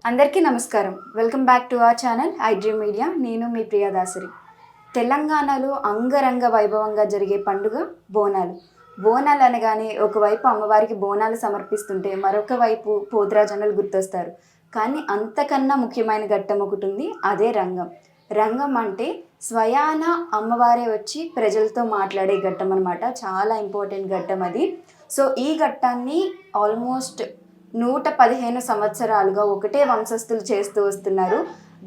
అందరికీ నమస్కారం. Welcome back to our channel I dream media. నేను మీ ప్రియదాసరి. తెలంగాణలో అంగరంగ వైభవంగా జరిగే పండుగ బోనాలు. బోనాలు అనగానే ఒకవైపు అమ్మవారికి బోనాలు సమర్పిస్తుంటే మరొక వైపు పోతురాజనులు గుర్తొస్తారు. కానీ అంతకన్నా ముఖ్యమైన ఘట్టం ఒకటి ఉంది, అదే రంగం. రంగం అంటే స్వయాన అమ్మవారే వచ్చి ప్రజలతో మాట్లాడే ఘట్టం అనమాట. చాలా ఇంపార్టెంట్ ఘట్టం అది. సో ఈ ఘట్టాన్ని ఆల్మోస్ట్ 115 సంవత్సరాలుగా ఒకటే వంశస్థులు చేస్తూ వస్తున్నారు.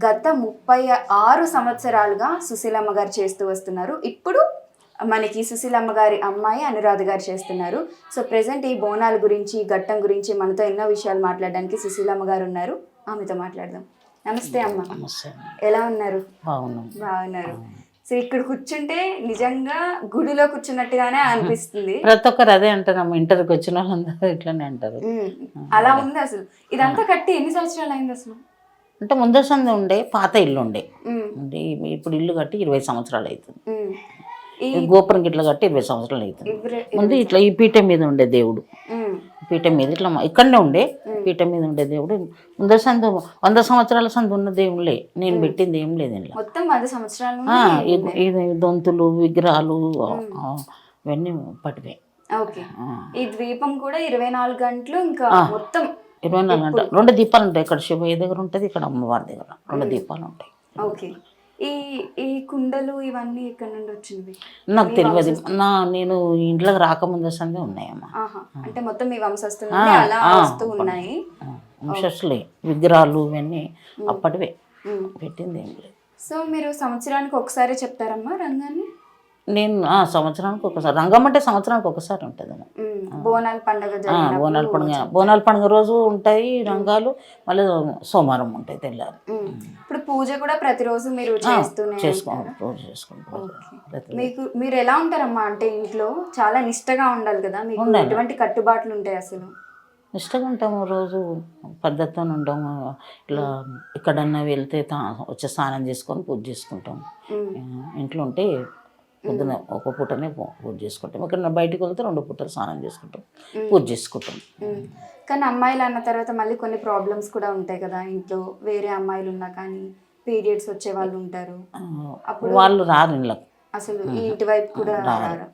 గత 36 సంవత్సరాలుగా సుశీలమ్మ గారు చేస్తూ వస్తున్నారు. ఇప్పుడు మనకి సుశీలమ్మ గారి అమ్మాయి అనురాధ గారు చేస్తున్నారు. సో ప్రెసెంట్ ఈ బోనాల గురించి, ఘట్టం గురించి మనతో ఎన్నో విషయాలు మాట్లాడడానికి సుశీలమ్మ గారు ఉన్నారు. ఆమెతో మాట్లాడదాం. నమస్తే అమ్మ. ఎలా ఉన్నారు? బాగున్నారు. సో ఇక్కడ కూర్చుంటే నిజంగా గుడిలో కూర్చున్నట్టుగానే అనిపిస్తుంది. ప్రతి ఒక్కరు అదే అంటారు, ఇంటర్కి వచ్చిన వాళ్ళందరూ ఇట్లానే అంటారు. అలా ఉంది. అసలు ఇదంతా కట్టి ఎన్ని సంవత్సరాలు అయింది అసలు? అంటే ముందర సంది ఉండే పాత ఇల్లు ఉండే, ఇప్పుడు ఇల్లు కట్టి 20 సంవత్సరాలు అవుతుంది. గోపురం ఇట్లా కట్టి 20 సంవత్సరాలు అవుతుంది. ముందు ఇట్లా ఈ పీఠం మీద ఉండే దేవుడు, పీఠం మీద ఇట్లా ఇక్కడనే ఉండే పీఠం మీద ఉండే దేవుడు. ముందర సందు 100 సంవత్సరాల సందు ఉన్న దేవుళ్ళే, నేను పెట్టింది ఏం లేదు ఇలా. మొత్తం 100 సంవత్సరాలు ఇది దొంతులు, విగ్రహాలు ఇవన్నీ పట్టిపోయి. ఓకే. ఈ ద్వీపం కూడా 24 గంటలు ఇంకా మొత్తం 24 గంటలు 2 దీపాలు ఉంటాయి. ఇక్కడ శివయ్య దగ్గర ఉంటుంది, ఇక్కడ అమ్మవారి దగ్గర 2 దీపాలు ఉంటాయి. ఓకే. ఈ కుండలు ఇవన్నీ ఎక్కడ నుండి వచ్చినవి నాకు తెలియదు. నేను ఇంట్లోకి రాకముందు సందే ఉన్నాయమ్మా. అంటే మొత్తం మీ వంశస్థులు అలా వస్తూ ఉన్నాయి. వంశస్థులే విగ్రహాలు ఇవన్నీ అప్పటివే, పెట్టింది ఏం లేదు. సో మీరు సంవత్సరానికి ఒకసారి చెప్తారమ్మా రంగాన్ని? నేను సంవత్సరానికి ఒకసారి, రంగం అంటే సంవత్సరానికి ఒకసారి ఉంటుంది. బోనాల పండుగ, బోనాల పండుగ రోజు ఉంటాయి రంగాలు, మళ్ళీ సోమవారం ఉంటాయి తెల్లారు. ఇప్పుడు పూజ కూడా ప్రతిరోజు మీరు చేసుకుంటాం. మీరు ఎలా ఉంటారమ్మా? అంటే ఇంట్లో చాలా నిష్టగా ఉండాలి కదా, మీకు ఎటువంటి కట్టుబాట్లు ఉంటాయి అసలు? నిష్టగా ఉంటాము, రోజు పద్ధతితో ఉంటాము. ఇట్లా ఎక్కడన్నా వెళ్తే వచ్చి స్నానం చేసుకొని పూజ చేసుకుంటాం. ఇంట్లో ఉంటే పొద్దున ఒక పూటనే పూజ చేసుకుంటాం. ఇక్కడ బయటకు వెళ్తే 2 పూటలు స్నానం చేసుకుంటాం, పూజ చేసుకుంటాం. కానీ అమ్మాయిలు అన్న తర్వాత మళ్ళీ కొన్ని ప్రాబ్లమ్స్ కూడా ఉంటాయి కదా ఇంట్లో. వేరే అమ్మాయిలు ఉన్నా కానీ పీరియడ్స్ వచ్చే వాళ్ళు ఉంటారు, అప్పుడు వాళ్ళు రారు ఇళ్ళకి. అసలు ఈ ఇంటి వైపు కూడా రారు.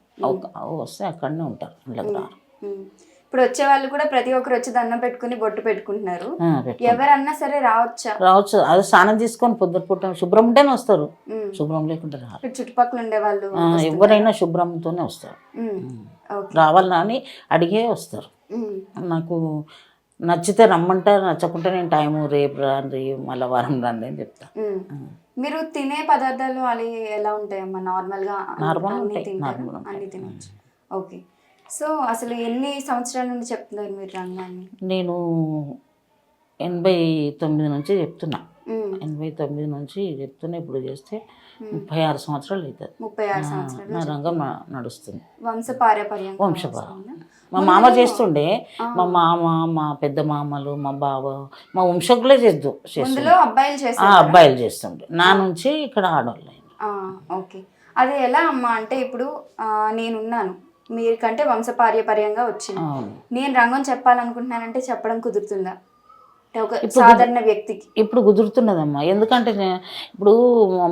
వస్తే అక్కడనే ఉంటారు, ఇళ్ళకి రారు. ఇప్పుడు వచ్చే వాళ్ళు కూడా ప్రతి ఒక్కరు వచ్చి దండం పెట్టుకుని బొట్టు పెట్టుకుంటున్నారు. ఎవరన్నా సరే రావచ్చు. అది స్నానం చేసుకొని పొద్దున పూట శుభ్రం ఉంటేనే వస్తారు, శుభ్రం లేకుంటే రారు. చుట్టుపక్కల ఉండే వాళ్ళు ఎవరైనా శుభ్రంతోనే వస్తారు. రావాలని అని అడిగే వస్తారు. నాకు నచ్చితే రమ్మంటారు, నచ్చకుంటే నేను టైము రేపు రండి, మళ్ళీ వారం రండి అని చెప్తా. మీరు తినే పదార్థాలు అవి ఎలా ఉంటాయమ్మా? నార్మల్గా అన్ని తినచ్చు. ఓకే. సో అసలు ఎన్ని సంవత్సరాల నుండి చెప్తున్నారు మీరు రంగాన్ని? నేను 89 నుంచి చెప్తున్నా. 89 నుంచి చెప్తున్నా. ఇప్పుడు చేస్తే 36 సంవత్సరాలు అవుతుంది. 36 సంవత్సరాలు నా రంగం నడుస్తుంది. వంశపార్యం. మా మామ చేస్తుండే, మా మామ, మా పెద్ద మామలు, మా బావ, మా వంశకులే అబ్బాయిలు చేస్తుండే. నా నుంచి ఇక్కడ ఆడవాళ్ళు. ఓకే. అది ఎలా అమ్మా? అంటే ఇప్పుడు నేనున్నాను, మీకంటే వంశపార్యపర్యంగా వచ్చింది. నేను రంగం చెప్పాలనుకుంటున్నానంటే చెప్పడం కుదురుతుందా ఒక సాధారణ వ్యక్తికి? ఇప్పుడు కుదురుతున్నదమ్మా. ఎందుకంటే ఇప్పుడు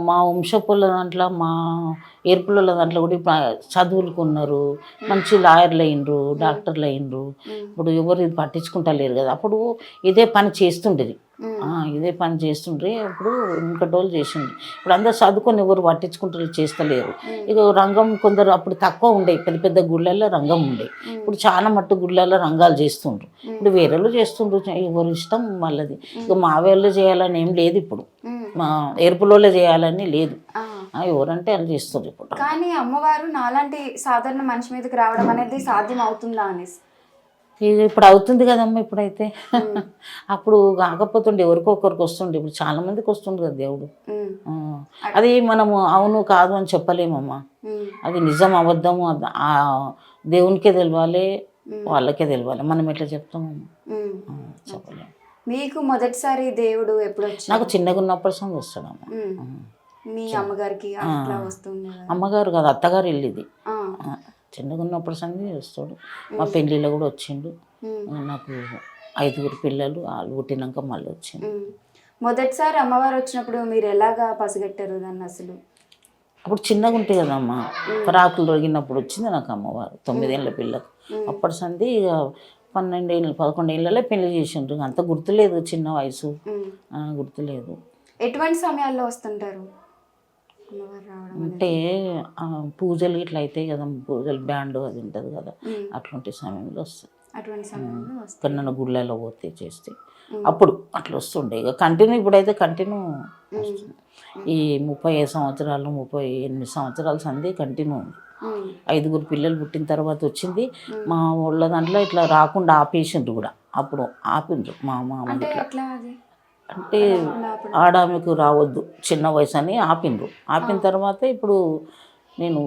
మా వంశపుల దాంట్లో, మా ఏర్పుల దాంట్లో కూడా ఇప్పుడు చదువులకు ఉన్నారు, మంచి లాయర్లు అయినరు, డాక్టర్లు అయినరు. ఇప్పుడు ఎవరు ఇది పట్టించుకుంటలేరు కదా. అప్పుడు ఇదే పని చేస్తుండేది, ఇప్పుడు ఇంకటోళ్ళు చేసిండ్రు. ఇప్పుడు అందరు చదువుకొని ఎవరు పట్టించుకుంటారు, చేస్తలేరు. ఇక రంగం కొందరు అప్పుడు తక్కువ ఉండే, పెద్ద పెద్ద గుళ్ళల్లో రంగం ఉండే. ఇప్పుడు చాలా మట్టు గుళ్ళల్లో రంగాలు చేస్తుండ్రు. ఇప్పుడు వేరేళ్ళు చేస్తుండ్రు, ఎవరు ఇష్టం వాళ్ళది. ఇక మా వేళ్ళు చేయాలని ఏం లేదు, ఇప్పుడు మా ఏర్పులోనే చేయాలని లేదు. ఎవరంటే వాళ్ళు చేస్తారు ఇప్పుడు. కానీ అమ్మవారు నాలాంటి సాధారణ మనిషి మీదకి రావడం అనేది సాధ్యం అవుతుందా అనేసి ఇక ఇప్పుడు అవుతుంది కదమ్మా ఇప్పుడైతే. అప్పుడు కాకపోతుండే ఎవరికొకరికి వస్తుండే, ఇప్పుడు చాలా మందికి వస్తుండే కదా దేవుడు. ఆ, అది మనము అవును కాదు అని చెప్పలేమమ్మా. అది నిజం అబద్ధము ఆ దేవునికే తెలియాలి, వాళ్ళకే తెలియాలి. మనం ఎట్లా చెప్తామమ్మా? చెప్పలేము. మీకు మొదటిసారి దేవుడు ఎప్పుడు వచ్చి? నాకు చిన్నగా ఉన్నప్పటి సంది వస్తాడమ్మా. మీ అమ్మగారికి అట్లా వస్తుంది? అమ్మగారు కాదు, అత్తగారు వెళ్ళింది. చిన్నగా ఉన్నప్పుడు సంది వస్తాడు. మా పెళ్ళిలో కూడా వచ్చిండు. నాకు 5 పిల్లలు, వాళ్ళు పుట్టినాక మళ్ళీ వచ్చిండు. మొదటిసారి అమ్మవారు వచ్చినప్పుడు మీరు ఎలాగా పసిగట్టారు దాన్ని అసలు? అప్పుడు చిన్నగా ఉంటాయి కదమ్మా, పరాకులు రొగినప్పుడు వచ్చింది నాకు అమ్మవారు. 9 ఏళ్ళ పిల్లకు. అప్పటి సంది ఇక 12 ఏళ్ళు 11 ఏళ్ళలో పెళ్లి చేసిండ్రు. అంత గుర్తులేదు, చిన్న వయసు గుర్తులేదు. ఎటువంటి సమయాల్లో వస్తుంటారు అమ్మవారు రావడం? అంటే పూజలు ఇట్లా అవుతాయి కదా, పూజలు బ్యాండ్ అది ఉంటుంది కదా, అట్లాంటి సమయంలో వస్తుంది. అటువంటి సమయంలో ఇక్కడ నన్ను గుళ్ళలో పోతే చేస్తే అప్పుడు అట్లా వస్తుండే. ఇక కంటిన్యూ ఇప్పుడైతే కంటిన్యూ వస్తుంది. ఈ 35 సంవత్సరాలు 38 సంవత్సరాల సంది కంటిన్యూ ఉంది. 5 పిల్లలు పుట్టిన తర్వాత వచ్చింది. మా ఊళ్ళ దాంట్లో ఇట్లా రాకుండా ఆపేసిండ్రు కూడా. అప్పుడు ఆపిండ్రు మా మామ. అంటే ఆడామెకు రావద్దు చిన్న వయసు అని ఆపిండ్రు. ఆపిన తర్వాత ఇప్పుడు నేను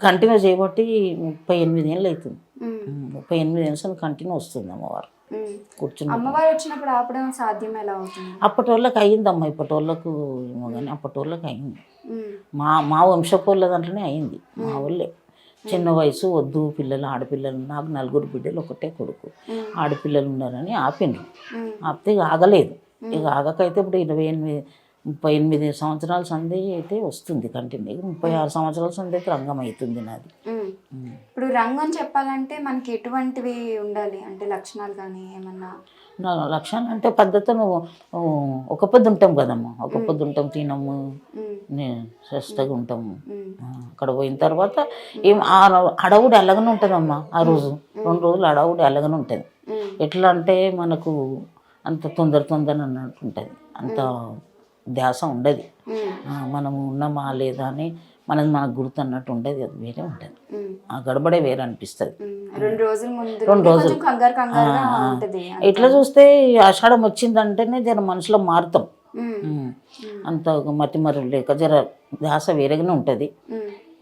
కంటిన్యూ చేయబట్టి 38 ఏళ్ళు అవుతుంది. 38 ఏళ్ళు కంటిన్యూ వస్తుంది అమ్మవారు. కూర్చుని అమ్మవారు వచ్చినప్పుడు ఆపడం సాధ్యం ఎలా అవుతుంది? అప్పటి వాళ్ళకి అయ్యిందమ్మా, ఇప్పటి వాళ్ళకు ఏమో కానీ అప్పటి వాళ్ళకి అయింది. మా వంశపోళ్ళ దాంట్లోనే అయింది. మా వాళ్ళే చిన్న వయసు వద్దు పిల్లలు, ఆడపిల్లలు. నాకు 4 బిడ్డలు, ఒకటే కొడుకు. ఆడపిల్లలు ఉన్నారని ఆపిండ్రు. ఆపితే ఇక ఆగలేదు. ఇక ఆగకైతే ఇప్పుడు 38 సంవత్సరాల సంధి అయితే వస్తుంది కంటిన్యూ. 36 సంవత్సరాల సంధి అయితే రంగం అవుతుంది నాది. ఇప్పుడు రంగం చెప్పాలంటే మనకి ఎటువంటివి ఉండాలి అంటే లక్షణాలు కానీ ఏమన్నా? లక్షణాలు అంటే పద్ధతులు ఒక పొద్దు ఉంటాం కదమ్మా, ఒక పొద్దు ఉంటాం, తినము, శ్రేష్టగా ఉంటాము. అక్కడ పోయిన తర్వాత ఏం అడవుడు అలాగనే ఉంటుందమ్మా. ఆ రోజు 2 రోజులు అడవుడు అలాగనే ఉంటుంది. ఎట్లా అంటే మనకు అంత తొందర అన్నట్టు ఉంటుంది, అంత ధ్యాస ఉండదు. మనము ఉన్నామా లేదా అని మనకు గుర్తు అన్నట్టు ఉండదు. అది వేరే ఉంటుంది, ఆ గడబడే వేరే అనిపిస్తుంది. 2 రోజులు 2 రోజులు ఇట్లా చూస్తే ఆషాఢం వచ్చిందంటేనే జర మనసులో మారుతాం. అంత మతిమరులు లేక జర ధ్యాస వేరేగానే ఉంటుంది.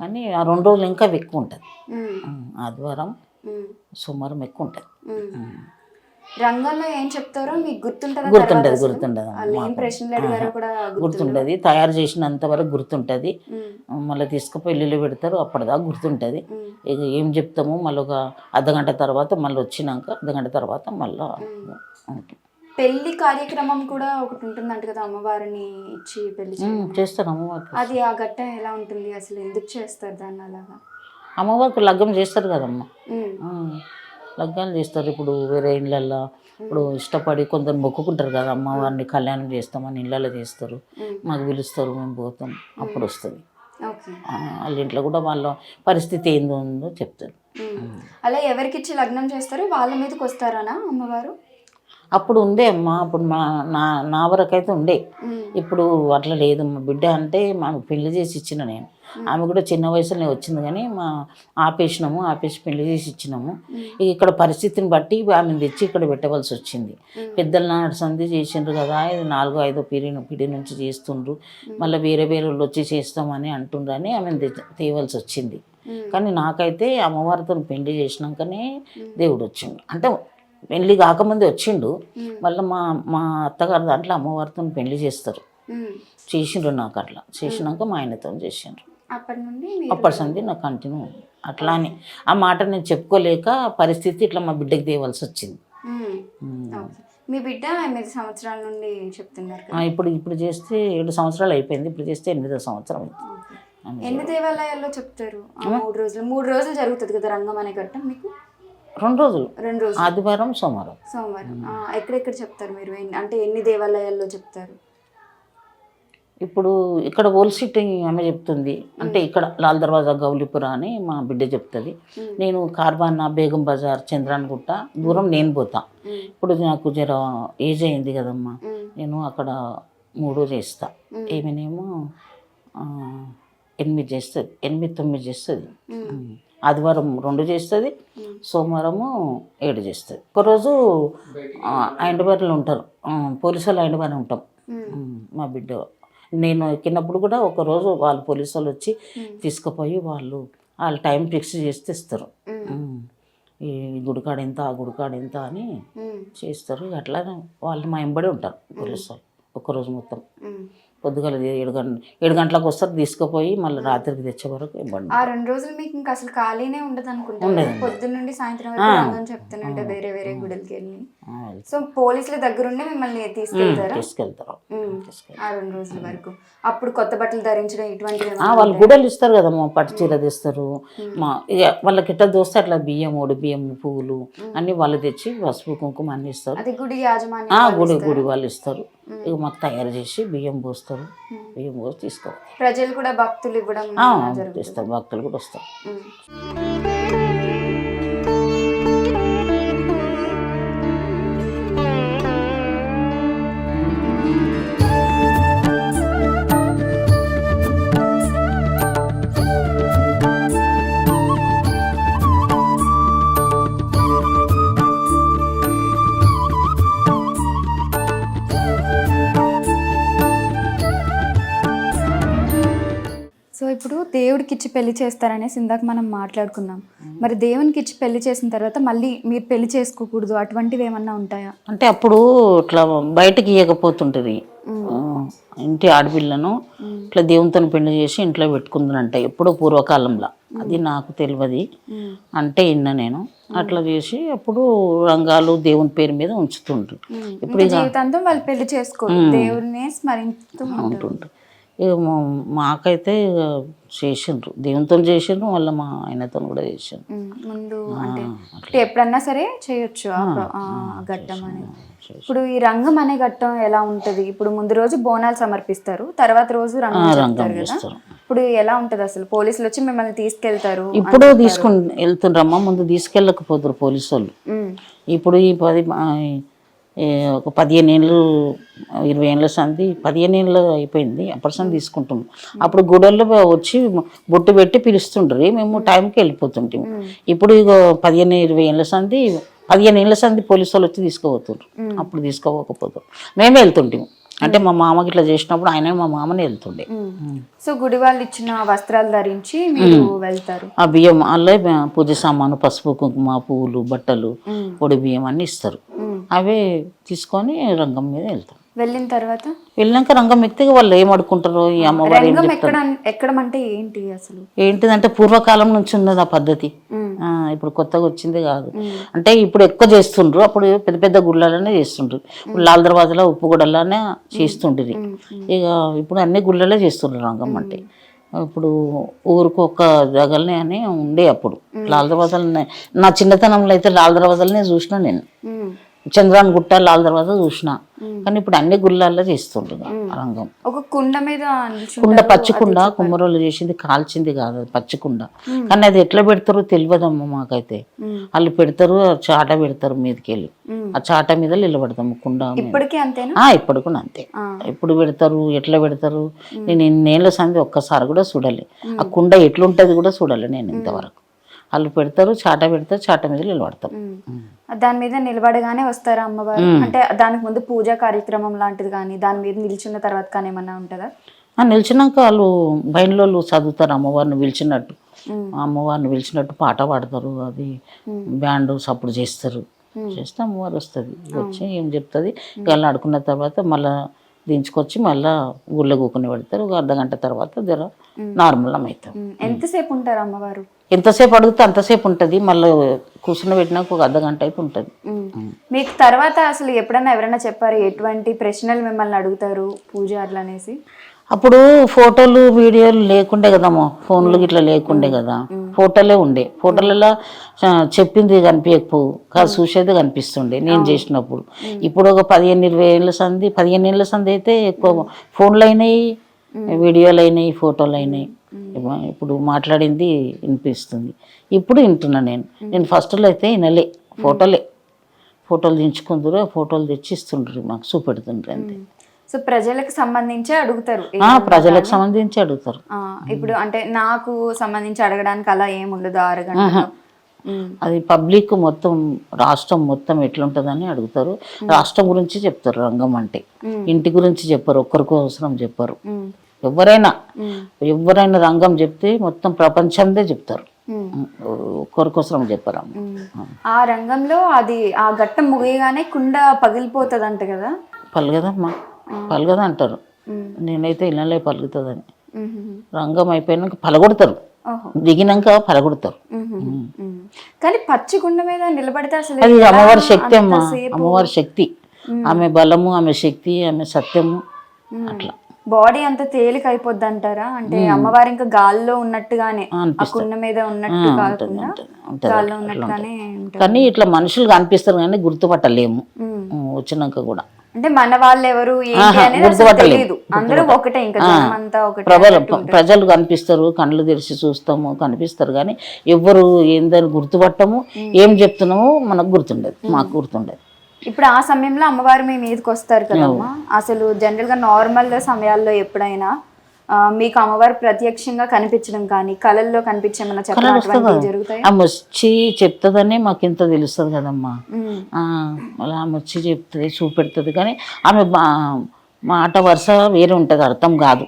కానీ ఆ 2 రోజులు ఇంకా ఎక్కువ ఉంటుంది. ఆదివారం సోమవారం ఎక్కువ ఉంటుంది. రంగంలో ఏం చెప్తారో మీకు గుర్తుంటుంది? గుర్తుంటది. తయారు చేసినంత వరకు గుర్తుంటుంది. మళ్ళీ తీసుకుపోయి ఇల్లు పెడతారు, అప్పటిదాకా గుర్తుంటుంది. ఇక ఏం చెప్తామో మళ్ళీ ఒక అర్ధగంట తర్వాత మళ్ళీ వచ్చినాక అర్ధగంట తర్వాత మళ్ళీ పెళ్లి కార్యక్రమం కూడా ఒకటి ఉంటుందంట కదా, అమ్మవారిని ఇచ్చి పెళ్లి చేస్తారు అమ్మవారు. అది ఆ ఘట్టం ఎలా ఉంటుంది అసలు? ఎందుకు చేస్తారు దాన్ని అలాగా? అమ్మవారికి లగ్గం చేస్తారు కదమ్మా, లగ్గాలు చేస్తారు. ఇప్పుడు వేరే ఇళ్ళల్లో ఇప్పుడు ఇష్టపడి కొందరు మొక్కుకుంటారు కదా, అమ్మవారిని కళ్యాణం చేస్తామని ఇళ్ళలో చేస్తారు. మాకు పిలుస్తారు, మేము పోతాం, అప్పుడు వస్తుంది. వాళ్ళ ఇంట్లో కూడా వాళ్ళ పరిస్థితి ఏందో చెప్తారు. అలా ఎవరికిచ్చి లగ్నం చేస్తారు వాళ్ళ మీదకి వస్తారనా అమ్మవారు? అప్పుడు ఉండే అమ్మా, అప్పుడు నా వరకు అయితే ఉండే. ఇప్పుడు అట్లా లేదు. మా బిడ్డ అంటే మాకు పెళ్లి చేసి ఇచ్చిన నేను. ఆమె కూడా చిన్న వయసులోనే వచ్చింది కానీ ఆపేసి పెళ్లి చేసి ఇచ్చినాము. ఇక్కడ పరిస్థితిని బట్టి ఆమెను తెచ్చి ఇక్కడ పెట్టవలసి వచ్చింది. పెద్దల నాటి సంధి చేసిండ్రు కదా, ఇది 4వ 5వ పిడి నుంచి చేస్తుండ్రు, మళ్ళీ వేరే వాళ్ళు వచ్చి చేస్తామని అంటుండ్రు అని ఆమెను తేవలసి వచ్చింది. కానీ నాకైతే అమ్మవారితో పెళ్లి చేసినాకనే దేవుడు వచ్చిండు. అంటే పెళ్లి కాకముందే వచ్చిండు. మళ్ళీ మా అత్తగారు దాంట్లో అమ్మవారితో పెళ్లి చేసిండ్రు నాకు. అట్లా చేసినాక మా ఆయనతో చేసిండ్రు. అప్పటి సంది నాకు కంటిన్యూ. అట్లా అని ఆ మాట నేను చెప్పుకోలేక పరిస్థితి ఇట్లా మా బిడ్డకి తేవలసి వచ్చింది. మీ బిడ్డ 8 సంవత్సరాల నుండి చెప్తున్నారు. ఇప్పుడు చేస్తే 7 సంవత్సరాలు అయిపోయింది. ఇప్పుడు చేస్తే 8వ సంవత్సరం అయింది. ఎన్ని దేవాలయాల్లో చెప్తారు? 3 రోజులు జరుగుతుంది కదా రంగం అనే ఘట్టం మీకు? 2 రోజులు, ఆదివారం సోమవారం. ఎక్కడెక్కడ చెప్తారు మీరు? అంటే ఎన్ని దేవాలయాల్లో చెప్తారు? ఇప్పుడు ఇక్కడ ఓల్డ్ సిటీ ఆమె చెప్తుంది. అంటే ఇక్కడ లాల్ దర్వాజా గౌలీపుర అని మా బిడ్డ చెప్తుంది. నేను కార్వానా, బేగం బజార్, చంద్రాన్గుట్ట దూరం నేను పోతా. ఇప్పుడు నాకు జర ఏజ్ అయింది కదమ్మా, నేను అక్కడ 3 చేస్తా. ఏమేనేమో 8 చేస్తుంది, 8, 9 చేస్తుంది. ఆదివారం 2 చేస్తుంది, సోమవారము 7 చేస్తుంది. ఒకరోజు హైదరాబాద్లో ఉంటారు పోలీసు వాళ్ళు, హైదరాబాద్ ఉంటాం మా బిడ్డ. నేను ఎక్కినప్పుడు కూడా ఒకరోజు వాళ్ళు పోలీసు వాళ్ళు వచ్చి తీసుకుపోయి వాళ్ళు టైం ఫిక్స్ చేస్తే ఇస్తారు. ఈ గుడికాడ ఎంత ఆ గుడికాడ ఎంత అని చేస్తారు. అట్లా వాళ్ళు మా వెంబడి ఉంటారు పోలీసు వాళ్ళు ఒక్కరోజు మొత్తం. పొద్దుగల 7 గంటలకు వస్తారు, తీసుకుపోయి మళ్ళీ రాత్రికి తెచ్చే వరకు ఇవ్వండి. ఆ 2 రోజులు మీకు ఇంకా అసలు ఖాళీనే ఉండదు అనుకుంటా, పొద్దున్న నుండి సాయంత్రం వరకు రంగం చెప్తానంటే వేరే వేరే గుడికి వెళ్ళి. సో పోలీసుల దగ్గరుండి మిమ్మల్ని తీసుకెళ్తారు ఆ 2 రోజుల వరకు. అప్పుడు కొత్త బట్టలు ధరించడం ఇటువంటివి వాళ్ళు గుడలు ఇస్తారు కదా, మా పట్టు చీర తెస్తారు. ఇక వాళ్ళకి ఎట్లా దోస్తే అట్లా బియ్యం, బియ్యం, పువ్వులు అన్ని వాళ్ళు తెచ్చి పసుపు కుంకుమ అన్ని ఇస్తారు. అది గుడి యాజమాన్యం గుడి వాళ్ళు ఇస్తారు. ఇక మాకు తయారు చేసి బియ్యం పోస్తారు, బియ్యం పోసి తీసుకోవాలి. ప్రజలు కూడా భక్తులు ఇవ్వడం ఇస్తారు, భక్తులు కూడా వస్తారు. సో ఇప్పుడు దేవుడికి ఇచ్చి పెళ్లి చేస్తారనేసి ఇందాక మనం మాట్లాడుకున్నాం. మరి దేవునికి ఇచ్చి పెళ్లి చేసిన తర్వాత మళ్ళీ మీరు పెళ్లి చేసుకోకూడదు అటువంటివి ఏమన్నా ఉంటాయా? అంటే అప్పుడు ఇట్లా బయటకి ఇవ్వకపోతుంటుంది. ఇంటి ఆడపిల్లను ఇట్లా దేవునితో పెళ్లి చేసి ఇంట్లో పెట్టుకుందనంట ఎప్పుడో పూర్వకాలంలో. అది నాకు తెలియదు అంటే నేను అట్లా చేసి అప్పుడు రంగాలు దేవుని పేరు మీద ఉంచుతుండ్రు. ఇప్పుడు జీవితాంతం వాళ్ళు పెళ్లి చేసుకోరు, దేవుడిని స్మరిస్తూ ఉంటుండ్రు. ఇక మాకైతే చేసిండ్రు, దేవునితో చేసిండ్రు, మళ్ళీ మా ఆయనతో కూడా చేసిండ్రు. ముందు అంటే ఎప్పుడన్నా సరే చేయొచ్చు ఘట్టం అనేది. ఇప్పుడు ఈ రంగం అనే ఘట్టం ఎలా ఉంటది? ఇప్పుడు ముందు రోజు బోనాలు సమర్పిస్తారు, తర్వాత రోజు రంగం చేస్తారు. ఇప్పుడు ఎలా ఉంటది అసలు? పోలీసులు వచ్చి మిమ్మల్ని తీసుకెళ్తారు. ఇప్పుడు వెళ్తుండ్రమ్మా, ముందు తీసుకెళ్ళకపోతారు పోలీసు వాళ్ళు. ఇప్పుడు ఈ ఒక 15 ఏళ్ళు 20 ఏళ్ళ సంది 15 ఏళ్ళు అయిపోయింది అప్పటి సంది తీసుకుంటున్నాం. అప్పుడు గుడల్లో వచ్చి బొట్టు పెట్టి పిలుస్తుండ్రి, మేము టైంకి వెళ్ళిపోతుంటాం. ఇప్పుడు ఇక 15-20 ఏళ్ళ సంది 15 ఏళ్ళ సంది పోలీసు వాళ్ళు వచ్చి తీసుకోపోతుండ్రు. అప్పుడు తీసుకోకపోతారు, మేమే వెళ్తుంటాం. అంటే మా మామకి ఇట్లా చేసినప్పుడు ఆయన మా మామని వెళ్తుండే. సో గుడి వాళ్ళు ఇచ్చిన వస్త్రాలు ధరించి మీరు వెళ్తారు. ఆ బియ్యం అల్లే పూజ సామాను, పసుపు కుంకుమ, పువ్వులు, బట్టలు, పొడి బియ్యం అన్ని ఇస్తారు. అవే తీసుకొని రంగం మీద వెళ్తాం. వెళ్ళిన తర్వాత వెళ్ళినాక రంగం ఎక్కితే వాళ్ళు ఏం అడుకుంటారో ఈ అమ్మవారు ఎక్కడం అంటే ఏంటి అసలు? ఏంటిదంటే పూర్వకాలం నుంచి ఉన్నది ఆ పద్ధతి, ఇప్పుడు కొత్తగా వచ్చింది కాదు. అంటే ఇప్పుడు ఎక్కువ చేస్తుండ్రు, అప్పుడు పెద్ద పెద్ద గుళ్ళలోనే చేస్తుండ్రు. ఇప్పుడు లాల్ దర్వాజలో ఉప్పు గుడల్లోనే చేస్తుండ్రి. ఇక ఇప్పుడు అన్ని గుళ్ళలో చేస్తుండ్రు రంగం. అంటే ఇప్పుడు ఊరికి ఒక్క జగల్ని అని ఉండే అప్పుడు లాల్ దర్వాజలనే. నా చిన్నతనంలో అయితే లాల్ దర్వాజలనే చూసిన నేను, చంద్రాన్ గుట్ట, లాల్ దర్వాజా చూసిన. కానీ ఇప్పుడు అన్ని గుళ్ళల్లో చేస్తుండ్రు రంగం. ఒక కుండ మీద పచ్చి కుండ కుమ్మరోళ్ళు చేసింది, కాల్చింది కాదు, అది పచ్చి కుండ. కానీ అది ఎట్లా పెడతారో తెలియదమ్మా మాకైతే. వాళ్ళు పెడతారు, చాట పెడతారు మీదకి వెళ్ళి, ఆ చాట మీద నిలబడతాము కుండ. ఇప్పటికీ అంతేనా? ఇప్పుడు కూడా అంతే. ఎప్పుడు పెడతారు, ఎట్లా పెడతారు, నేను ఇన్నేళ్ళ సంది ఒక్కసారి కూడా చూడాలి. ఆ కుండ ఎట్లుంటది కూడా చూడాలి నేను ఇంతవరకు. వాళ్ళు పెడతారు, చాట పెడతారు, చాట మీద నిలబడతాం. దాని మీద నిలబడగానే వస్తారా అమ్మవారు? అంటే దానికి ముందు పూజా కార్యక్రమం లాంటిది కానీ దాని మీద నిల్చున్న తర్వాత కానీ ఏమన్నా ఉంటుందా? నిలిచినాక వాళ్ళు బయలులో చదువుతారు అమ్మవారిని పిలిచినట్టు. అమ్మవారిని పిలిచినట్టు పాట పాడతారు, అది బ్యాండ్ సపోర్ట్ చేస్తారు. చేస్తే అమ్మవారు వస్తుంది, వచ్చి ఏం చెప్తుంది. వాళ్ళు ఆడుకున్న తర్వాత మళ్ళీ దించుకొచ్చి మళ్ళీ గుళ్ళ కూకుని పెడతారు. ఒక అర్ధగంట తర్వాత జర నార్మల్ అవుతాం. ఎంతసేపు ఉంటారు అమ్మవారు? ఎంతసేపు అడిగితే అంతసేపు ఉంటుంది. మళ్ళీ కూర్చుని పెట్టినాక ఒక అర్ధగంట అయితే ఉంటుంది. మీకు తర్వాత అసలు ఎప్పుడన్నా ఎవరైనా చెప్పారు ఎటువంటి ప్రశ్నలు మిమ్మల్ని అడుగుతారు పూజారులు అనేసి? అప్పుడు ఫోటోలు వీడియోలు లేకుండే కదమ్మా, ఫోన్లు ఇట్లా లేకుండే కదా, ఫోటోలే ఉండే. ఫోటోలలో చెప్పింది కనిపించకపోవు కాదు, చూసేది కనిపిస్తుండే నేను చేసినప్పుడు. ఇప్పుడు ఒక 15-20 ఏళ్ళ సంది 15 ఏళ్ళ సంది అయితే ఎక్కువ ఫోన్లు అయినాయి, వీడియోలు అయినాయి, ఫోటోలు అయినాయి. ఇప్పుడు మాట్లాడింది వినిపిస్తుంది. ఇప్పుడు వింటున్నా నేను ఫస్ట్లో అయితే వినలే. ఫోటోలు దించుకుందరు, ఫోటోలు తెచ్చి ఇస్తుండ్రు, మాకు చూపెడుతుండ్రు అంతే. సో ప్రజలకు సంబంధించి అడుగుతారు ప్రజలకు సంబంధించి అడుగుతారు. ఇప్పుడు అంటే నాకు సంబంధించి అడగడానికి అలా ఏముండదు 6 గంటలు. అది పబ్లిక్ మొత్తం రాష్ట్రం మొత్తం ఎట్లుంటుందని అడుగుతారు. రాష్ట్రం గురించి చెప్తారు రంగం అంటే, ఇంటి గురించి చెప్పరు, ఒక్కరికోసం చెప్పరు. ఎవరైనా రంగం చెప్తే మొత్తం ప్రపంచందే చెప్తారు, ఒక్కరికోసం చెప్పరు. ఆ రంగంలో అది ఆ ఘట్టం ముగియగానే కుండ పగిలిపోతుంది అంట కదా. పలుగదమ్మా, పలుగదా అంటారు. నేనైతే ఇళ్ళలో పలుగుతుందని. రంగం అయిపోయినాక పలగొడతారు, దిగినాక పలగొడతారు. కానీ పచ్చి కుండ మీద నిలబడితే అసలు అది అమ్మవారి శక్తి అమ్మా, అమ్మవారి శక్తి, ఆమె బలము, ఆమె శక్తి, ఆమె సత్యము. అట్లా బాడీ అంతా తేలిక అయిపోద్ది అంటారా? అంటే అమ్మవారి ఇంకా గాల్లో ఉన్నట్టుగానే, ఆ కుండ మీద ఉన్నట్టు కాకుండా గాల్లో ఉన్నట్టుగానే. కానీ ఇట్లా మనుషులు కనిపిస్తారు కానీ గుర్తుపట్టలేము వచ్చినాక కూడా. అంటే మన వాళ్ళు ఎవరు గుర్తుపట్టలేదు, అందరూ ఒకటే, ఇంకా జనం అంతా ఒకటే. ప్రజలు కనిపిస్తారు, కళ్ళు తెరిచి చూస్తాము, కనిపిస్తారు కానీ ఎవరు ఏందని గుర్తుపట్టము. ఏం చెప్తున్నామో మనకు గుర్తుండదు, మాకు గుర్తుండదు. ఇప్పుడు ఆ సమయంలో అమ్మవారు మీ మీదకి వస్తారు కదమ్మా. అసలు జనరల్ గా నార్మల్ చెప్పాల్లో ఎప్పుడైనా మీకు అమ్మవారు ప్రత్యక్షంగా కనిపించడం కానీ కళల్లో కనిపించేమన్నా చెప్పడం జరుగుతాయి? ఆమె వచ్చి చెప్తుందని మాకు ఇంత తెలుస్తుంది కదమ్మా. అలా ఆమె వచ్చి చెప్తుంది, చూపెడుతుంది. కానీ ఆమె మాట వరుస వేరే ఉంటుంది, అర్థం కాదు.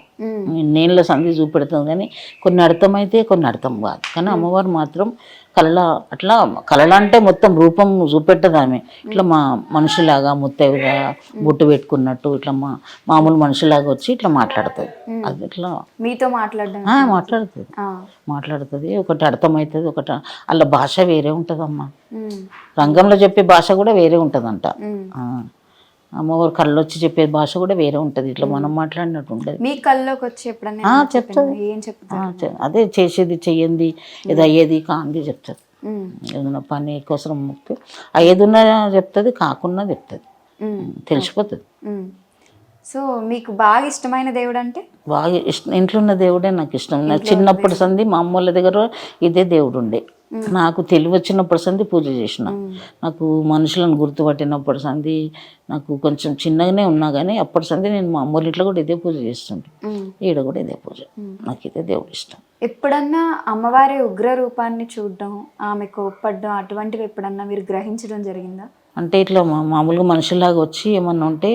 నేళ్ళ సంధి చూపెడుతుంది కానీ కొన్ని అర్థమైతే కొన్ని అర్థం కాదు. కానీ అమ్మవారు మాత్రం కళ, అట్లా కళ అంటే మొత్తం రూపం చూపెట్టదు ఆమె. ఇట్లా మా మనుషులాగా ముత్తైదుగా బొట్టు పెట్టుకున్నట్టు ఇట్లా మామూలు మనుషులాగా వచ్చి ఇట్లా మాట్లాడుతుంది. అది ఇట్లా మీతో మాట్లాడుతుంది. ఒకటి అర్థమవుతుంది, ఒకటి అలా భాష వేరే ఉంటుందమ్మా. రంగంలో చెప్పే భాష కూడా వేరే ఉంటుందంట. అమ్మవారు కళ్ళు వచ్చి చెప్పే భాష కూడా వేరే ఉంటుంది, ఇట్లా మనం మాట్లాడినట్టు ఉండదు. మీ కళ్ళలోకి వచ్చి ఎప్పుడన్నా చెప్తుంది, ఏం చెప్తారు? అదే చేసేది చెయ్యంది, ఇది అయ్యేది కాంది చెప్తుంది. ఏదైనా పని కోసం ముక్తి అయ్యేదిన్నా చెప్తుంది, కాకున్నా చెప్తుంది, తెలిసిపోతుంది. సో మీకు బాగా ఇష్టమైన దేవుడు అంటే? బాగా ఇష్టం, ఇంట్లో ఉన్న దేవుడే నాకు ఇష్టం. నాకు చిన్నప్పటి సంది మా అమ్మోళ్ళ దగ్గర ఇదే దేవుడు ఉండే. నాకు తెలివి వచ్చినప్పటి సంది పూజ చేసిన. నాకు మనుషులను గుర్తుపట్టినప్పటి సంది, నాకు కొంచెం చిన్నగానే ఉన్నా కానీ అప్పటి సంది నేను మా అమ్మోళ్ళ ఇంట్లో కూడా ఇదే పూజ చేస్తుంటే, ఈడ కూడా ఇదే పూజ. నాకు ఇదే దేవుడు ఇష్టం. ఎప్పుడన్నా అమ్మవారి ఉగ్ర రూపాన్ని చూడడం, ఆమె కోప్పడడం అటువంటివి ఎప్పుడన్నా మీరు గ్రహించడం జరిగిందా? అంటే ఇట్లా మామూలుగా మనుషులాగా వచ్చి ఏమన్నా ఉంటే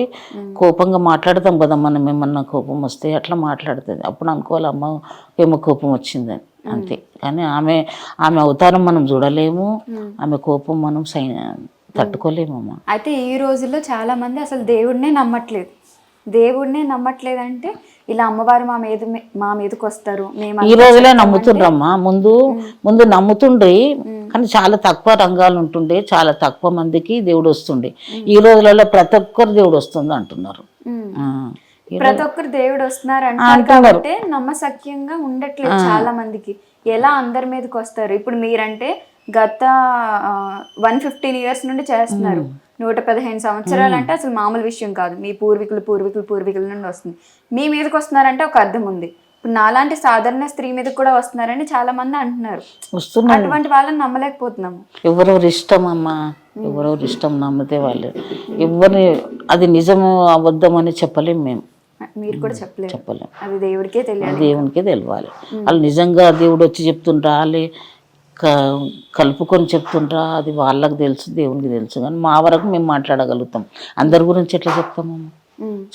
కోపంగా మాట్లాడతాం కదా మనం, ఏమన్నా కోపం వస్తే అట్లా మాట్లాడుతుంది. అప్పుడు అనుకోవాలి అమ్మ ఏమో కోపం వచ్చిందని, అంతే. కానీ ఆమె అవతారం మనం చూడలేము, ఆమె కోపం మనం తట్టుకోలేమమ్మా. అయితే ఈ రోజుల్లో చాలా మంది అసలు దేవుడినే నమ్మట్లేదు. అంటే ఇలా అమ్మవారు మా మీదకి వస్తారు, ఈ రోజులే నమ్ముతుండ్రమ్మా. ముందు నమ్ముతుండ్రి కానీ చాలా తక్కువ రంగాలు ఉంటుండే, చాలా తక్కువ మందికి దేవుడు వస్తుండే. ఈ రోజులలో ప్రతి ఒక్కరు దేవుడు వస్తుంది అంటున్నారు. ప్రతి ఒక్కరు దేవుడు వస్తున్నారు అంటారు కాబట్టి నమ్మసక్యంగా ఉండట్లేదు చాలా మందికి. ఎలా అందరి మీదకి వస్తారు? ఇప్పుడు మీరంటే గత 115 years నుండి చేస్తున్నారు, 115 సంవత్సరాలు అంటే అసలు మామూలు విషయం కాదు. మీ పూర్వీకుల నుండి వస్తుంది. మీ మీదకి వస్తున్నారంటే ఒక అర్థం ఉంది. ఇప్పుడు నాలాంటి సాధారణ స్త్రీ మీద కూడా వస్తున్నారని చాలా మంది అంటున్నారు. అటువంటి వాళ్ళని నమ్మలేకపోతున్నాము. ఎవరెవరు ఇష్టం అమ్మా, ఎవరెవరు ఇష్టం నమ్మితే వాళ్ళు ఎవరిని అది నిజము అబద్ధమని చెప్పలేము మేము. మీరు కూడా చెప్పలేము, అది దేవుడికే తెలియాలి, దేవునికే తెలియాలి. వాళ్ళు నిజంగా దేవుడు వచ్చి చెప్తుండ్రా, వాళ్ళు కలుపుకొని చెప్తుండ్రా, అది వాళ్ళకి తెలుసు, దేవునికి తెలుసు. కానీ మా వరకు మేము మాట్లాడగలుగుతాం, అందరి గురించి ఎట్లా చెప్తామమ్మా?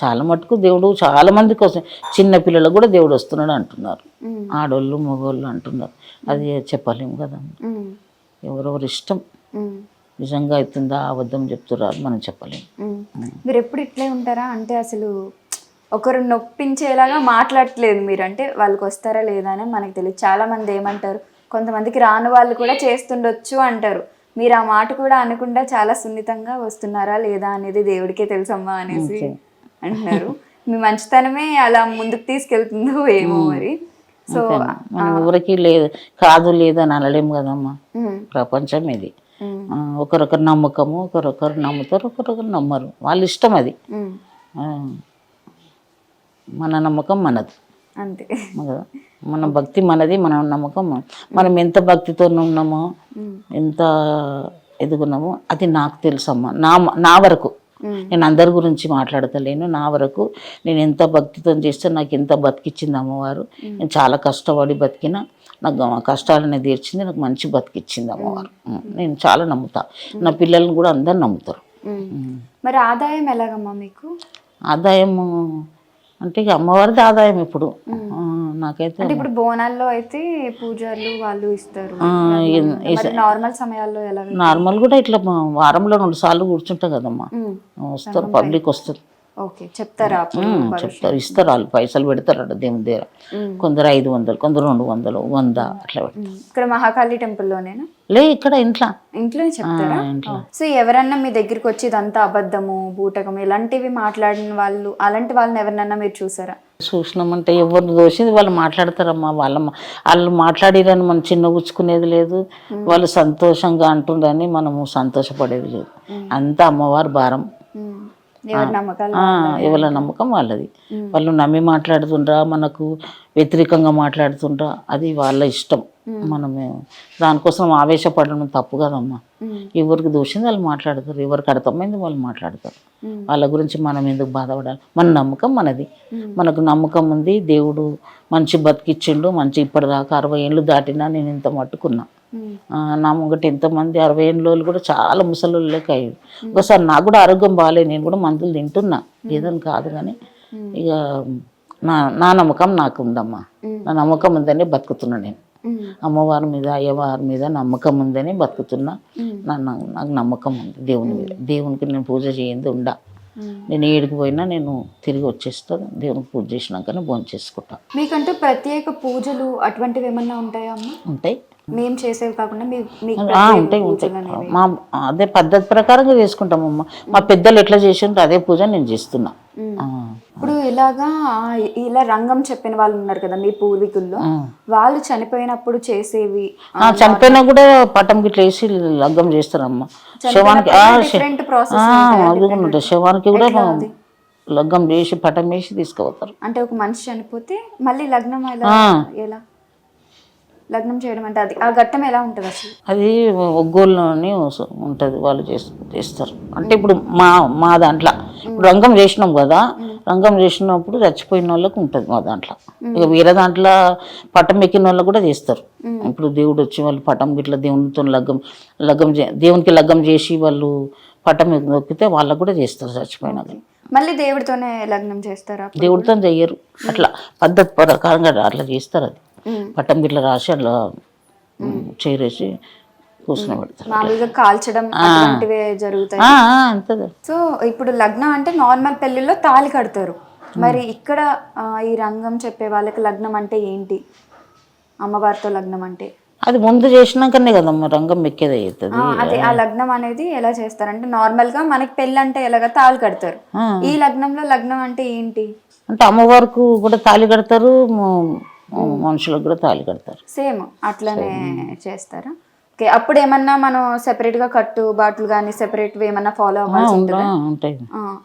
చాలా మటుకు దేవుడు చాలా మందికి వస్తుంది. చిన్న పిల్లలకు కూడా దేవుడు వస్తున్నాడు అంటున్నారు, ఆడోళ్ళు మగోళ్ళు అంటున్నారు. అది చెప్పలేము కదా, ఎవరెవరు ఇష్టం. నిజంగా అవుతుందా అబద్ధం చెప్తున్నారు మనం చెప్పలేము. మీరు ఎప్పుడు ఇట్లే ఉంటారా? అంటే అసలు ఒకరు నొప్పించేలాగా మాట్లాడట్లేదు మీరు, అంటే వాళ్ళకి వస్తారా లేదా అని మనకు తెలియదు. చాలా మంది ఏమంటారు, కొంతమందికి రాని వాళ్ళు కూడా చేస్తుండొచ్చు అంటారు. మీరు ఆ మాట కూడా అనకుండా చాలా సున్నితంగా వస్తున్నారా లేదా అనేది దేవుడికే తెలుసమ్మా అనేసి అంటున్నారు. మీ మంచితనమే అలా ముందుకు తీసుకెళ్తుందో ఏమో మరి. సో ఎవరికి లేదు కాదు లేదని అనలేము కదమ్మా, ప్రపంచం ఇది. ఒకరొకరు నమ్మకము, ఒకరొకరు నమ్ముతారు, ఒకరొకరు నమ్మరు, వాళ్ళ ఇష్టం అది. మన నమ్మకం మనది అంతే కదా, మన భక్తి మనది, మన నమ్మకం మనం ఎంత భక్తితో ఉన్నామో, ఎంత ఎదుగున్నామో అది నాకు తెలుసమ్మా. నా వరకు నేను అందరి గురించి మాట్లాడతలేను, నా వరకు నేను ఎంత భక్తితో చేస్తే నాకు ఎంత బతికిచ్చింది అమ్మవారు. నేను చాలా కష్టపడి బతికిన, నాకు ఆ కష్టాలని తీర్చింది, నాకు మంచి బతికిచ్చింది అమ్మవారు. నేను చాలా నమ్ముతా, నా పిల్లల్ని కూడా అందరు నమ్ముతారు. మరి ఆదాయం ఎలాగమ్మా మీకు? ఆదాయము అంటే ఇక అమ్మవారిది ఆదాయం ఇప్పుడు నాకైతే. అంటే ఇప్పుడు బోనాల్లో అయితే పూజలు వాళ్ళు ఇస్తారు, నార్మల్ సమయాల్లో ఎలా? నార్మల్ కూడా ఇట్లా వారంలో 2 సార్లు కూర్చుంటా కదమ్మా, వస్తారు, పబ్లిక్ వస్తారు. ఓకే, చెప్తారా? చెప్తారు, ఇస్తారు, వాళ్ళు పైసలు పెడతారు అట దేవుని దగ్గర. కొందరు 500, కొందరు 200, 100 అట్లా పెడతారు. ఇక్కడ మహాకాళి టెంపుల్లోనేనా? లే, ఇక్కడ ఇంట్లోనే చెప్తారా? సో ఎవరన్నా మీ దగ్గరికి వచ్చి ఇదంతా అబద్ధము, బూటకము ఇలాంటివి మాట్లాడిన వాళ్ళు, అలాంటి వాళ్ళని ఎవరినన్నా మీరు చూసారా? చూసినామంటే ఎవరిని దోషింది వాళ్ళు మాట్లాడతారమ్మా. వాళ్ళు మాట్లాడిరని మనం చిన్నగుచ్చుకునేది లేదు, వాళ్ళు సంతోషంగా అంటుండని మనము సంతోషపడేది లేదు. అంతా అమ్మవారి భారం, ఎవరి నమ్మకం వాళ్ళది. వాళ్ళు నమ్మి మాట్లాడుతుండ్రా, మనకు వ్యతిరేకంగా మాట్లాడుతుండ్రా, అది వాళ్ళ ఇష్టం. మనమే దానికోసం ఆవేశపడడం తప్పు కదమ్మా. ఎవరికి దోషింది వాళ్ళు మాట్లాడతారు, ఎవరికి అర్థమైంది వాళ్ళు మాట్లాడతారు. వాళ్ళ గురించి మనం ఎందుకు బాధపడాలి? మన నమ్మకం మనది, మనకు నమ్మకం ఉంది. దేవుడు మంచి బతికిచ్చిండు, మంచి ఇప్పటిదాకా 60 ఏళ్ళు దాటినా నేను ఇంత మట్టుకున్నా. నా ముంగట ఎంతమంది 60 ఏళ్ళ కూడా చాలా ముసలిళ్ళకి అయ్యారు. ఒకసారి నాకు కూడా ఆరోగ్యం బాగాలేదు, నేను కూడా మందులు తింటున్నా, ఏదని కాదు. కానీ ఇక నా నమ్మకం నాకు ఉందమ్మా, నా నమ్మకం ఉందనే బతుకుతున్నా నేను. అమ్మవారి మీద, అయ్యవారి మీద నమ్మకం ఉందని బతుకుతున్నా. నాకు నమ్మకం ఉంది దేవుని మీద. దేవునికి నేను పూజ చేయంది ఉండా, నేను ఏడికి పోయినా నేను తిరిగి వచ్చేస్తాను. దేవునికి పూజ చేసినాకనే భోజనం చేసుకుంటా. మీకంటూ ప్రత్యేక పూజలు అటువంటివి ఏమన్నా ఉంటాయా అమ్మ? ఉంటాయి, మేము చేసేవి కాకుండా ఉంటాయి. మా అదే పద్ధతి ప్రకారంగా చేసుకుంటామమ్మ. మా పెద్దలు ఎట్లా చేసిండ్రు అదే పూజ నేను చేస్తున్నా. ఇప్పుడు ఇలా రంగం చెప్పిన వాళ్ళు ఉన్నారు కదా మీ పూర్వీకుల్లో, వాళ్ళు చనిపోయినప్పుడు చేసేవి, చనిపోయినా కూడా పటం గిట్ల వేసి లగ్గం చేస్తారమ్మా. శవానికి అది కూడా ఉంటుంది, శవానికి కూడా లగ్గం చేసి పటం వేసి తీసుకుపోతారు. అంటే ఒక మనిషి చనిపోతే మళ్ళీ లగ్నం ఎలా లగ్నం చేయడం అంటే అది ఆ ఘట్టం ఎలా ఉంటుంది అసలు? అది ఒగ్గోళ్ళని ఉంటుంది, వాళ్ళు చేస్తారు. అంటే ఇప్పుడు మా దాంట్లో ఇప్పుడు రంగం చేసినాం కదా, రంగం చేసినప్పుడు చచ్చిపోయిన వాళ్ళకి ఉంటుంది మా దాంట్లో. ఇక వేరే దాంట్లో పట్టం ఎక్కిన వాళ్ళకి కూడా చేస్తారు. ఇప్పుడు దేవుడు వచ్చి వాళ్ళు పటం గిట్ల దేవునితో దేవునికి లగ్గం చేసి వాళ్ళు పటం నొక్కితే వాళ్ళకు కూడా చేస్తారు చచ్చిపోయినాక. మళ్ళీ దేవుడితోనే లగ్నం చేస్తారా? దేవుడితో చెయ్యరు, అట్లా పద్ధతి ప్రకారంగా అట్లా చేస్తారు. అది పట్టం గిట్ల రాసి అట్లా చేరేసి కూర్చుని పెడతారు. మామూలుగా కాల్చడం అలాంటివే జరుగుతాయి. సో ఇప్పుడు లగ్నం అంటే నార్మల్ పెళ్లిలో తాళి కడతారు, మరి ఇక్కడ ఈ రంగం చెప్పే వాళ్ళకి లగ్నం అంటే ఏంటి? అమ్మవారితో లగ్నం అంటే అది ముందు చేసినాకనే కదమ్మా రంగం ఎక్కేది అవుతుంది. అదే ఆ లగ్నం అనేది ఎలా చేస్తారంటే నార్మల్ గా మనకి పెళ్ళి అంటే ఎలాగ తాళి కడతారు, ఈ లగ్నంలో లగ్నం అంటే ఏంటి? అంటే అమ్మవారికి కూడా తాళి కడతారు, మనుషులకు కూడా తాళి కడతారు. సేమ్ అట్లనే చేస్తారా? ఓకే, అప్పుడు ఏమన్నా మనం సెపరేట్ గా కట్టు బాట్లు కానీ సెపరేట్ ఏమన్నా ఫాలో అవ్వాల్సి ఉంటాయి.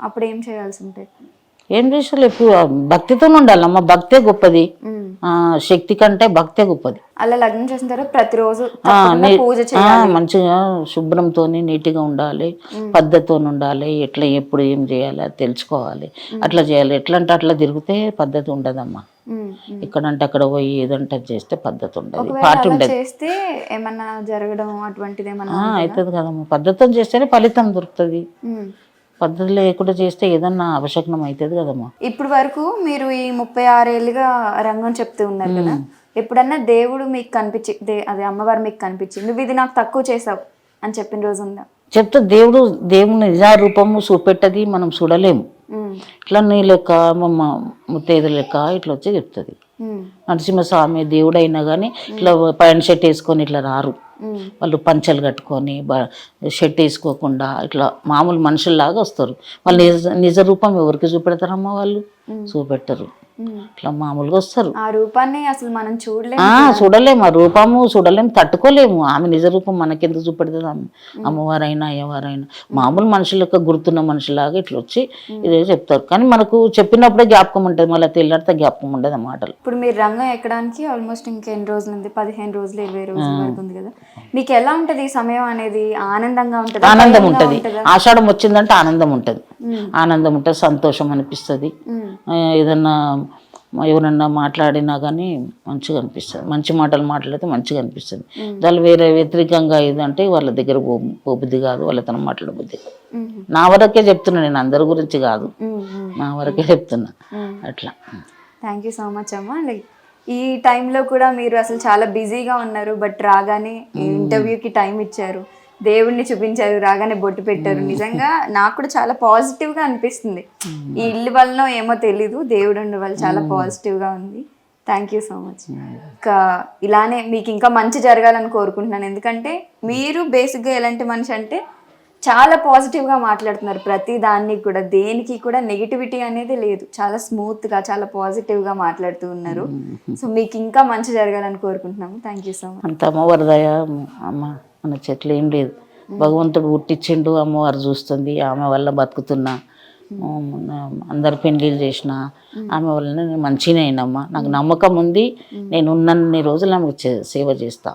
అప్పుడు ఏం చేయాల్సి ఉంటాయి? ఏం చేసాలి, ఎప్పుడు భక్తితో ఉండాలమ్మ. భక్తే గొప్పది, శక్తి కంటే భక్తే గొప్పది. అలా లగ్నం చేసిన తర్వాత ప్రతిరోజు పూజ మంచిగా శుభ్రంతో నీట్గా ఉండాలి, పద్ధతితో ఉండాలి. ఎట్లా ఎప్పుడు ఏం చేయాలి అది తెలుసుకోవాలి, అట్లా చేయాలి. ఎట్లా అంటే అట్లా తిరిగితే పద్ధతి ఉండదమ్మా. ఇక్కడంటే అక్కడ పోయి ఏదంటే చేస్తే పద్ధతి ఉండదు, పార్టీ ఉండదు. చేస్తే ఏమన్నా జరగడం అటువంటిది ఏమన్నా అవుతుంది కదమ్మా. పద్ధతితో చేస్తేనే ఫలితం దొరుకుతుంది, పద్ధతి లేకుండా చేస్తే ఏదన్నా అవశకనం అవుతుంది కదమ్మా. ఇప్పుడు వరకు మీరు ఈ 36 ఏళ్ళుగా రంగం చెప్తూ ఉన్నారు కదా, ఎప్పుడన్నా దేవుడు మీకు కనిపించి అదే అమ్మవారు మీకు కనిపించి నువ్వు ఇది నాకు తక్కువ చేసావు అని చెప్పిన రోజు ఉందా? చెప్తే దేవుని నిజ రూపము చూపెట్టది, మనం చూడలేము. ఇట్లా నీ లెక్క ముత్తైదు లెక్క ఇట్లా వచ్చి చెప్తుంది. నరసింహస్వామి దేవుడు అయినా కానీ ఇట్లా పైన షర్ట్ వేసుకొని ఇట్లా రారు, వాళ్ళు పంచలు కట్టుకొని షర్ట్ వేసుకోకుండా ఇట్లా మామూలు మనుషుల్లాగా వస్తారు. వాళ్ళు నిజ రూపం ఎవరికి చూపెడతారమ్మా? వాళ్ళు చూపెట్టరు. ఇట్లా మామూలుగా వస్తారు. ఆ రూపాన్ని అసలు మనం చూడలేము. చూడలేము, ఆ రూపము చూడలేము, తట్టుకోలేము. ఆమె నిజ రూపం మనకెందుకు చూపెడుతుంది? అమ్మవారైనా అయ్యవారైనా మామూలు మనుషులకు గుర్తున్న మనుషులాగా ఇట్లా వచ్చి ఇదే చెప్తారు. కానీ మనకు చెప్పినప్పుడే జ్ఞాపకం ఉంటుంది, మళ్ళీ తెల్లారితే జ్ఞాపకం ఉండదు ఆ మాటలు. ఇప్పుడు మీరు రంగం ఎక్కడానికి ఆల్మోస్ట్ ఇంకా ఎన్ని రోజులు ఉంది? 15 రోజులు 20 రోజుల వరకు ఉంది కదా. మీకు ఎలా ఉంటది ఈ సమయం అనేది? ఆనందంగా ఉంటుంది? ఆనందం ఉంటుంది. ఆషాఢం వచ్చిందంటే ఆనందం ఉంటుంది, ఆనందం ఉంటుంది, సంతోషం అనిపిస్తుంది. ఏదన్నా ఎవరన్నా మాట్లాడినా కానీ మంచిగా అనిపిస్తుంది, మంచి మాటలు మాట్లాడితే మంచిగా అనిపిస్తుంది. దాని వేరే వ్యతిరేకంగా ఇదంటే వాళ్ళ దగ్గర పోబుద్ధి కాదు, వాళ్ళతో మాట్లాడబుద్ధి కాదు. నా వరకే చెప్తున్నా, నేను అందరి గురించి కాదు, నా వరకే చెప్తున్నా అట్లా. థ్యాంక్ యూ సో మచ్ అమ్మ. లైక్ ఈ టైంలో కూడా మీరు అసలు చాలా బిజీగా ఉన్నారు, బట్ రాగానే ఇంటర్వ్యూకి టైం ఇచ్చారు, దేవుణ్ణి చూపించారు, రాగానే బొట్టు పెట్టారు. నిజంగా నాకు కూడా చాలా పాజిటివ్గా అనిపిస్తుంది. ఈ ఇల్లు వల్లనో ఏమో తెలీదు, దేవుడు ఉండే వాళ్ళు చాలా పాజిటివ్గా ఉంది. Thank you so much. ఇంకా ఇలానే మీకు ఇంకా మంచి జరగాలని కోరుకుంటున్నాను. ఎందుకంటే మీరు బేసిక్గా ఎలాంటి మనిషి అంటే చాలా పాజిటివ్గా మాట్లాడుతున్నారు, ప్రతి దాన్ని కూడా, దేనికి కూడా నెగిటివిటీ అనేది లేదు, చాలా స్మూత్గా చాలా పాజిటివ్గా మాట్లాడుతూ ఉన్నారు. సో మీకు ఇంకా మంచి జరగాలని కోరుకుంటున్నాము. Thank you so much. అంత అమ్మవారి దయ అమ్మ, మన చెట్లు ఏం లేదు, భగవంతుడు పుట్టించిండు, అమ్మవారు చూస్తుంది, ఆమె వల్ల బతుకుతున్నా, అందరు పెళ్ళిళ్ళు చేసిన ఆమె వల్ల నేను మంచిగా అయినమ్మా. నాకు నమ్మకం ఉంది, నేను ఉన్నన్ని రోజులు ఆమెకు సేవ చేస్తా.